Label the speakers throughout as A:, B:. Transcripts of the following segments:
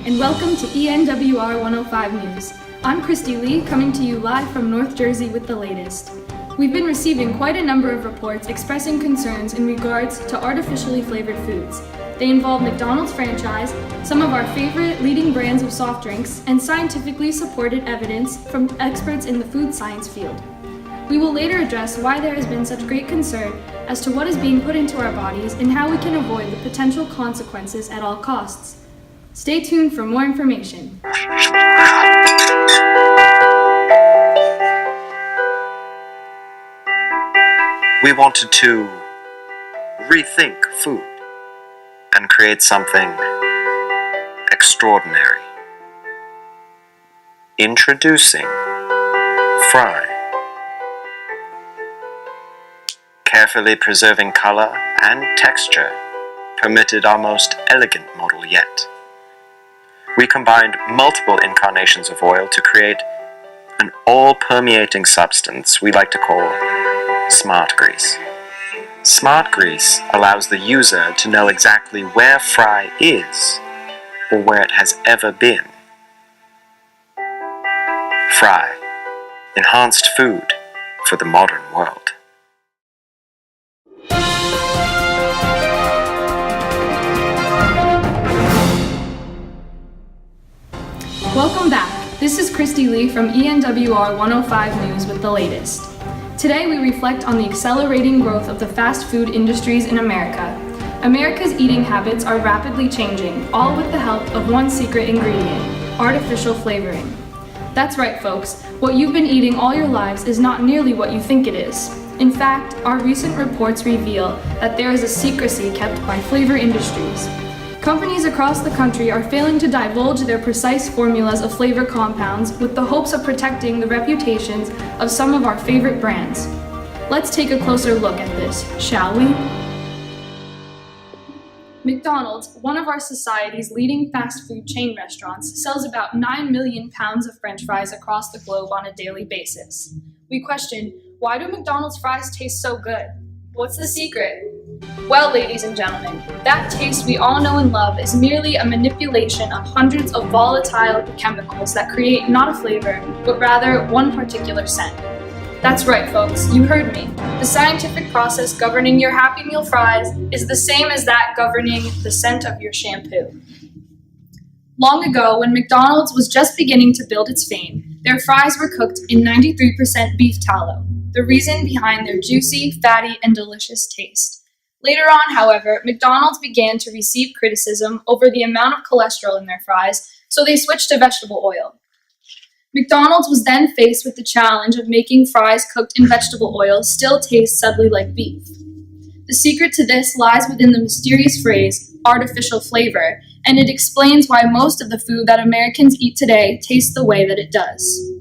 A: and welcome to ENWR 105 News. I'm Christy Lee, coming to you live from North Jersey with the latest. We've been receiving quite a number of reports expressing concerns in regards to artificially flavored foods. They involve McDonald's franchise, some of our favorite leading brands of soft drinks, and scientifically supported evidence from experts in the food science field. We will later address why there has been such great concern as to what is being put into our bodies and how we can avoid the potential consequences at all costs. Stay tuned for more information.
B: We wanted to rethink food and create something extraordinary. Introducing Fry. Carefully preserving color and texture permitted our most elegant model yet. We combined multiple incarnations of oil to create an all-permeating substance we like to call smart grease. Smart grease allows the user to know exactly where Fry is or where it has ever been. Fry, enhanced food for the modern world.
A: Welcome back. This is Christy Lee from ENWR 105 News with the latest. Today we reflect on the accelerating growth of the fast food industries in America. America's eating habits are rapidly changing, all with the help of one secret ingredient: artificial flavoring. That's right, folks. What you've been eating all your lives is not nearly what you think it is. In fact, our recent reports reveal that there is a secrecy kept by flavor industries. Companies across the country are failing to divulge their precise formulas of flavor compounds with the hopes of protecting the reputations of some of our favorite brands. Let's take a closer look at this, shall we? McDonald's, one of our society's leading fast food chain restaurants, sells about 9 million pounds of French fries across the globe on a daily basis. We question, why do McDonald's fries taste so good? What's the secret? Well, ladies and gentlemen, that taste we all know and love is merely a manipulation of hundreds of volatile chemicals that create not a flavor, but rather one particular scent. That's right, folks, you heard me. The scientific process governing your Happy Meal fries is the same as that governing the scent of your shampoo. Long ago, when McDonald's was just beginning to build its fame, their fries were cooked in 93% beef tallow, the reason behind their juicy, fatty, and delicious taste. Later on, however, McDonald's began to receive criticism over the amount of cholesterol in their fries, so they switched to vegetable oil. McDonald's was then faced with the challenge of making fries cooked in vegetable oil still taste subtly like beef. The secret to this lies within the mysterious phrase, artificial flavor, and it explains why most of the food that Americans eat today tastes the way that it does.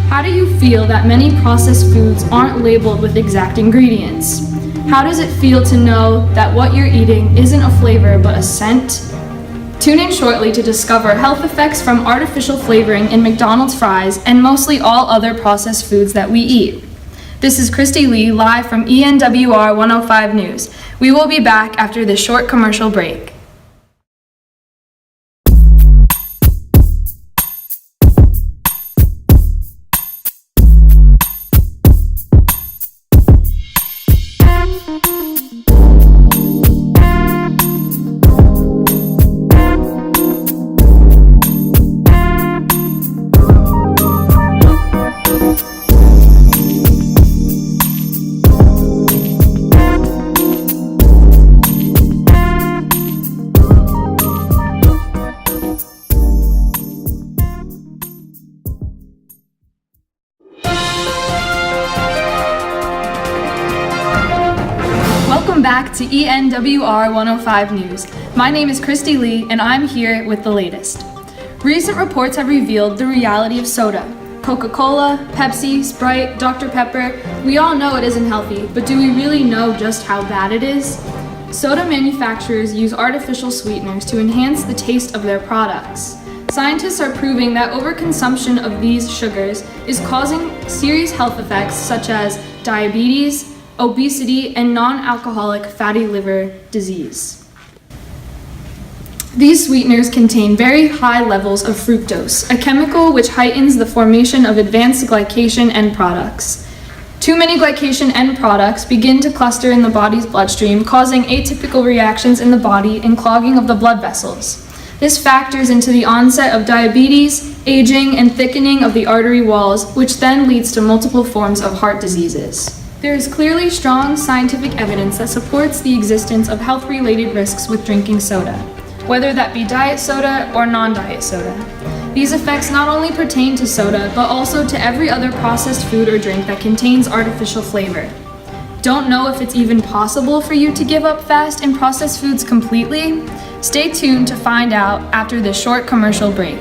A: How do you feel that many processed foods aren't labeled with exact ingredients? How does it feel to know that what you're eating isn't a flavor but a scent? Tune in shortly to discover health effects from artificial flavoring in McDonald's fries and mostly all other processed foods that we eat. This is Christy Lee, live from ENWR 105 News. We will be back after this short commercial break. Welcome back to ENWR 105 News. My name is Christy Lee, and I'm here with the latest. Recent reports have revealed the reality of soda. Coca-Cola, Pepsi, Sprite, Dr. Pepper, we all know it isn't healthy, but do we really know just how bad it is? Soda manufacturers use artificial sweeteners to enhance the taste of their products. Scientists are proving that overconsumption of these sugars is causing serious health effects such as diabetes, obesity, and non-alcoholic fatty liver disease. These sweeteners contain very high levels of fructose, a chemical which heightens the formation of advanced glycation end products. Too many glycation end products begin to cluster in the body's bloodstream, causing atypical reactions in the body and clogging of the blood vessels. This factors into the onset of diabetes, aging, and thickening of the artery walls, which then leads to multiple forms of heart diseases. There is clearly strong scientific evidence that supports the existence of health-related risks with drinking soda, whether that be diet soda or non-diet soda. These effects not only pertain to soda, but also to every other processed food or drink that contains artificial flavor. Don't know if it's even possible for you to give up fast and processed foods completely? Stay tuned to find out after this short commercial break.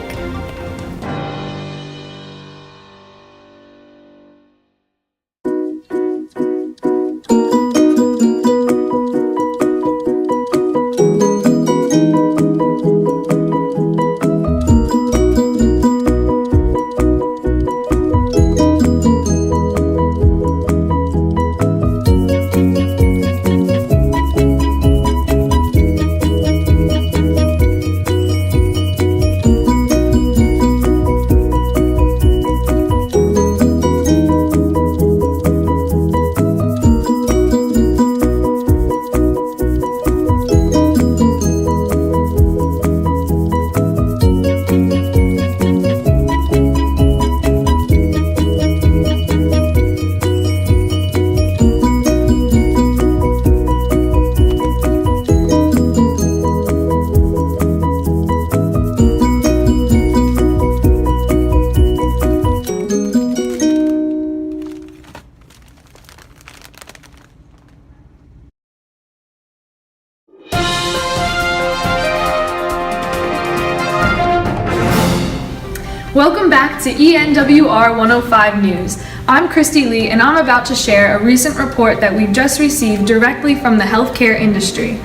A: Welcome back to ENWR 105 News. I'm Christy Lee, and I'm about to share a recent report that we've just received directly from the healthcare industry.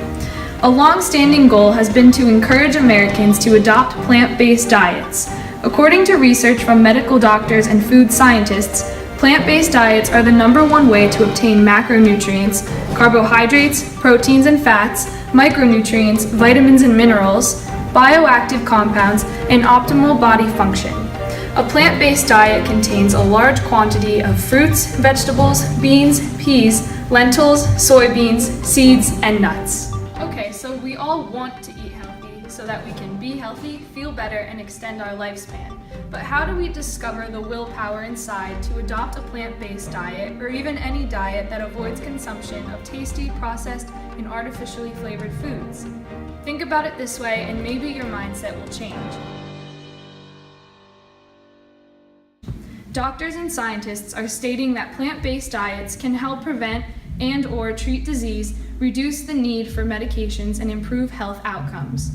A: A long-standing goal has been to encourage Americans to adopt plant-based diets. According to research from medical doctors and food scientists, plant-based diets are the #1 way to obtain macronutrients, carbohydrates, proteins and fats, micronutrients, vitamins and minerals, bioactive compounds, and optimal body function. A plant-based diet contains a large quantity of fruits, vegetables, beans, peas, lentils, soybeans, seeds, and nuts. Okay, so we all want to eat healthy so that we can be healthy, feel better, and extend our lifespan. But how do we discover the willpower inside to adopt a plant-based diet, or even any diet that avoids consumption of tasty, processed, and artificially flavored foods? Think about it this way, and maybe your mindset will change. Doctors and scientists are stating that plant-based diets can help prevent and/or treat disease, reduce the need for medications, and improve health outcomes.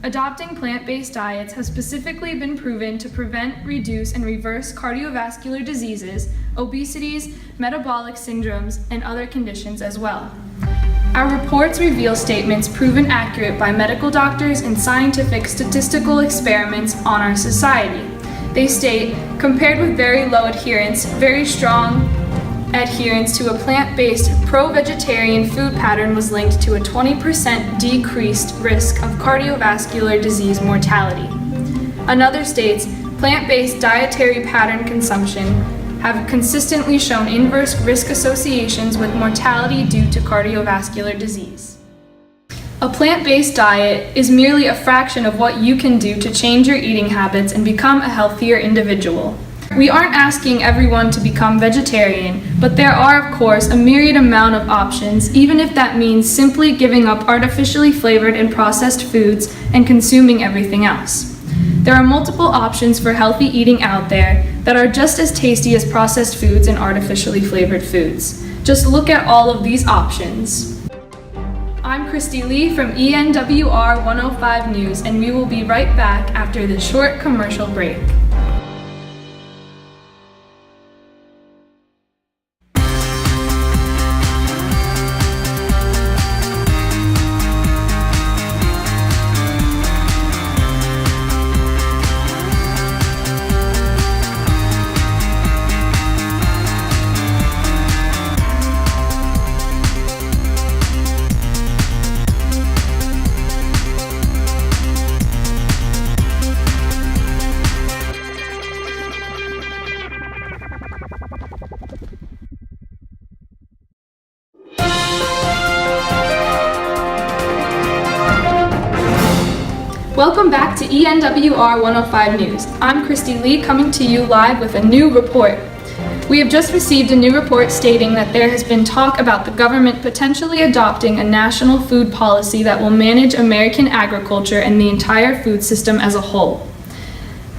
A: Adopting plant-based diets has specifically been proven to prevent, reduce, and reverse cardiovascular diseases, obesities, metabolic syndromes, and other conditions as well. Our reports reveal statements proven accurate by medical doctors and scientific statistical experiments on our society. They state, compared with very low adherence, very strong adherence to a plant-based pro-vegetarian food pattern was linked to a 20% decreased risk of cardiovascular disease mortality. Another states, plant-based dietary pattern consumption have consistently shown inverse risk associations with mortality due to cardiovascular disease. A plant-based diet is merely a fraction of what you can do to change your eating habits and become a healthier individual. We aren't asking everyone to become vegetarian, but there are, of course, a myriad amount of options, even if that means simply giving up artificially flavored and processed foods and consuming everything else. There are multiple options for healthy eating out there that are just as tasty as processed foods and artificially flavored foods. Just look at all of these options. I'm Christy Lee from ENWR 105 News, and we will be right back after this short commercial break. Welcome back to ENWR 105 News. I'm Christy Lee coming to you live with a new report. We have just received a new report stating that there has been talk about the government potentially adopting a national food policy that will manage American agriculture and the entire food system as a whole.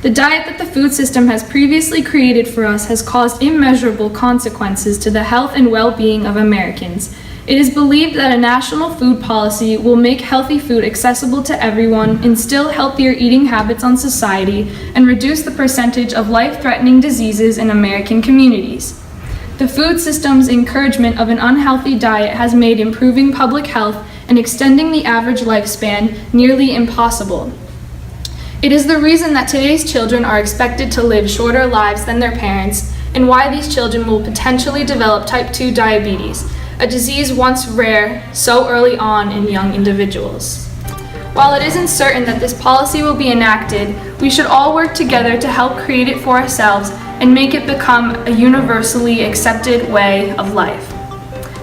A: The diet that the food system has previously created for us has caused immeasurable consequences to the health and well-being of Americans. It is believed that a national food policy will make healthy food accessible to everyone, instill healthier eating habits on society, and reduce the percentage of life-threatening diseases in American communities. The food system's encouragement of an unhealthy diet has made improving public health and extending the average lifespan nearly impossible. It is the reason that today's children are expected to live shorter lives than their parents, and why these children will potentially develop type 2 diabetes, a disease once rare so early on in young individuals. While it isn't certain that this policy will be enacted, we should all work together to help create it for ourselves and make it become a universally accepted way of life.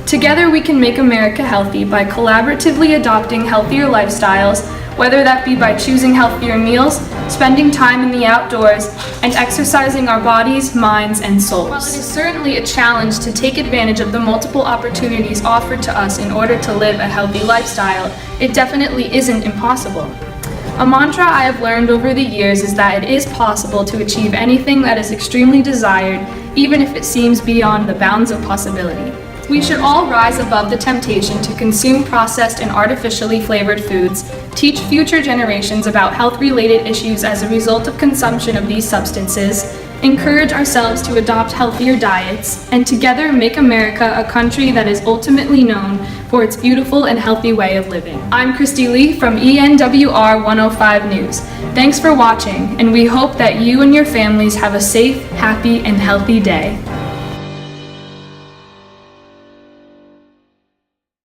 A: Together we can make America healthy by collaboratively adopting healthier lifestyles, whether that be by choosing healthier meals, spending time in the outdoors, and exercising our bodies, minds, and souls. While it is certainly a challenge to take advantage of the multiple opportunities offered to us in order to live a healthy lifestyle, it definitely isn't impossible. A mantra I have learned over the years is that it is possible to achieve anything that is extremely desired, even if it seems beyond the bounds of possibility. We should all rise above the temptation to consume processed and artificially flavored foods, teach future generations about health-related issues as a result of consumption of these substances, encourage ourselves to adopt healthier diets, and together make America a country that is ultimately known for its beautiful and healthy way of living. I'm Christy Lee from ENWR 105 News. Thanks for watching, and we hope that you and your families have a safe, happy, and healthy day.